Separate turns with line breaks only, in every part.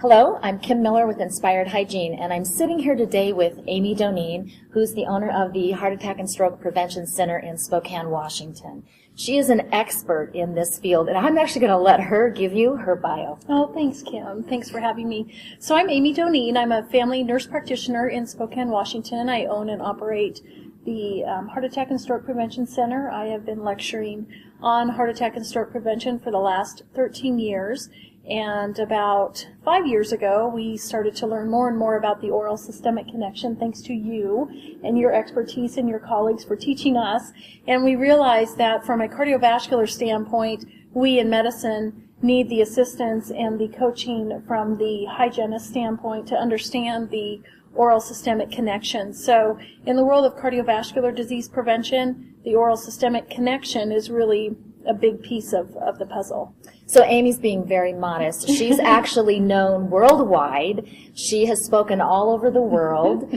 Hello, I'm Kim Miller with Inspired Hygiene, and I'm sitting here today with Amy Doneen, who's the owner of the Heart Attack and Stroke Prevention Center in Spokane, Washington. She is an expert in this field, and I'm actually going to let her give you her bio.
Oh, thanks, Kim. Thanks for having me. So I'm Amy Doneen. I'm a family nurse practitioner in Spokane, Washington. I own and operate the Heart Attack and Stroke Prevention Center. I have been lecturing on heart attack and stroke prevention for the last 13 years. And about 5 years ago, we started to learn more and more about the oral systemic connection, thanks to you and your expertise and your colleagues for teaching us. And we realized that from a cardiovascular standpoint, we in medicine need the assistance and the coaching from the hygienist standpoint to understand the oral systemic connection. So in the world of cardiovascular disease prevention, the oral systemic connection is really a big piece of the puzzle.
So Amy's being very modest. She's actually known worldwide. She has spoken all over the world.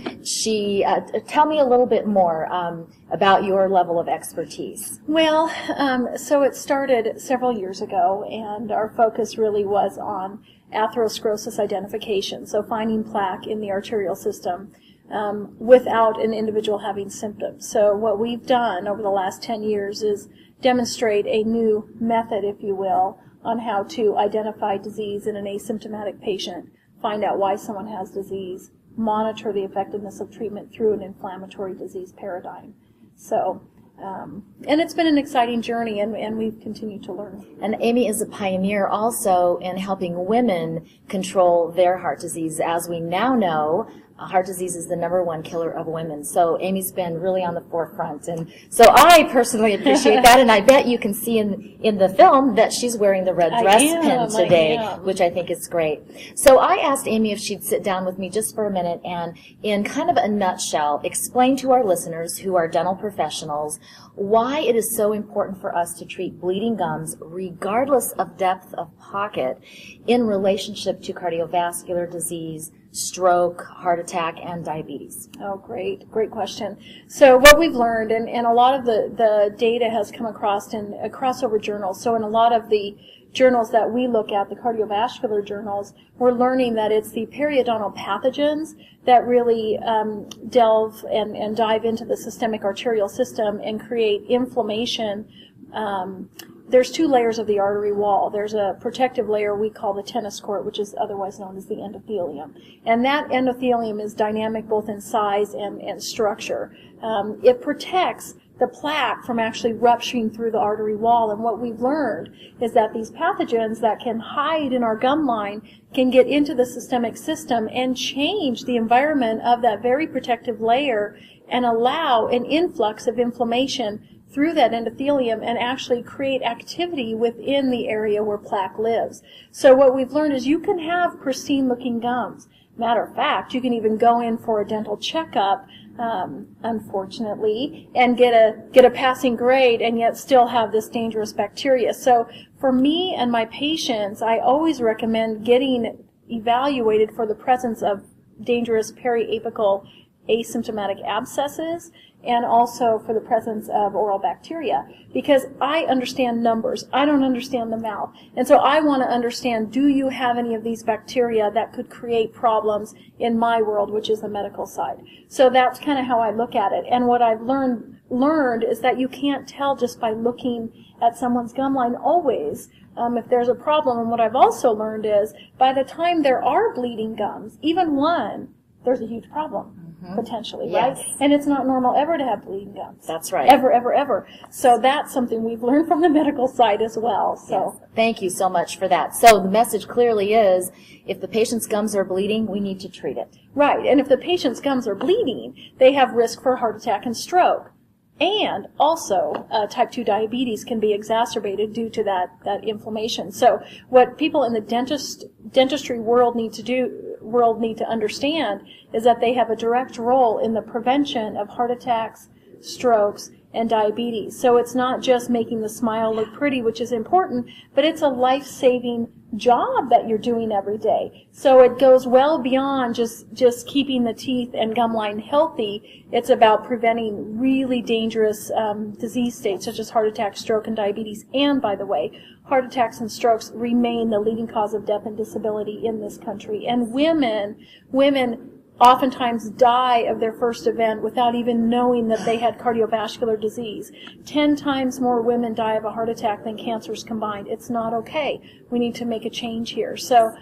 Tell me a little bit more about your level of expertise.
Well, so it started several years ago, and our focus really was on atherosclerosis identification, so finding plaque in the arterial system without an individual having symptoms. So what we've done over the last 10 years is demonstrate a new method, if you will, on how to identify disease in an asymptomatic patient, find out why someone has disease, monitor the effectiveness of treatment through an inflammatory disease paradigm. So, and it's been an exciting journey, and we've continued to learn.
And Amy is a pioneer also in helping women control their heart disease. As we now know, heart disease is the #1 killer of women. So Amy's been really on the forefront. And so I personally appreciate that, and I bet you can see in the film that she's wearing the red dress pin today, which I think is great. So I asked Amy if she'd sit down with me just for a minute and, in kind of a nutshell, explain to our listeners who are dental professionals why it is so important for us to treat bleeding gums regardless of depth of pocket in relationship to cardiovascular disease, stroke, heart attack, and diabetes.
Oh, great question. So what we've learned, and a lot of the data has come across in crossover journals. So in a lot of the journals that we look at, the cardiovascular journals, we're learning that it's the periodontal pathogens that really delve and dive into the systemic arterial system and create inflammation. There's 2 layers of the artery wall. There's a protective layer we call the tennis court, which is otherwise known as the endothelium. And that endothelium is dynamic both in size and structure. It protects the plaque from actually rupturing through the artery wall. And what we've learned is that these pathogens that can hide in our gum line can get into the systemic system and change the environment of that very protective layer and allow an influx of inflammation through that endothelium and actually create activity within the area where plaque lives. So what we've learned is you can have pristine looking gums. Matter of fact, you can even go in for a dental checkup, unfortunately, and get a passing grade and yet still have this dangerous bacteria. So for me and my patients, I always recommend getting evaluated for the presence of dangerous periapical asymptomatic abscesses, and also for the presence of oral bacteria, because I understand numbers. I don't understand the mouth. And so I want to understand, do you have any of these bacteria that could create problems in my world, which is the medical side? So that's kind of how I look at it. And what I've learned is that you can't tell just by looking at someone's gum line always if there's a problem. And what I've also learned is by the time there are bleeding gums, even one, there's a huge problem. Potentially,
yes.
Right? And it's not normal ever to have bleeding gums.
That's right.
Ever. So that's something we've learned from the medical side as well. So
yes. Thank you so much for that. So the message clearly is, if the patient's gums are bleeding, we need to treat it.
Right. And if the patient's gums are bleeding, they have risk for heart attack and stroke. And also, type 2 diabetes can be exacerbated due to that inflammation. So what people in the dentistry world need to understand is that they have a direct role in the prevention of heart attacks, strokes, and diabetes. So it's not just making the smile look pretty, which is important, but it's a life-saving job that you're doing every day. So it goes well beyond just keeping the teeth and gum line healthy. It's about preventing really dangerous disease states such as heart attack, stroke, and diabetes. And by the way, heart attacks and strokes remain the leading cause of death and disability in this country. And women oftentimes die of their first event without even knowing that they had cardiovascular disease. 10 times more women die of a heart attack than cancers combined. It's not okay. We need to make a change here. So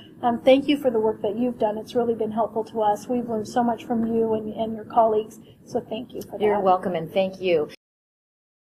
thank you for the work that you've done. It's really been helpful to us. We've learned so much from you and your colleagues. So thank you for that.
You're welcome, and thank you.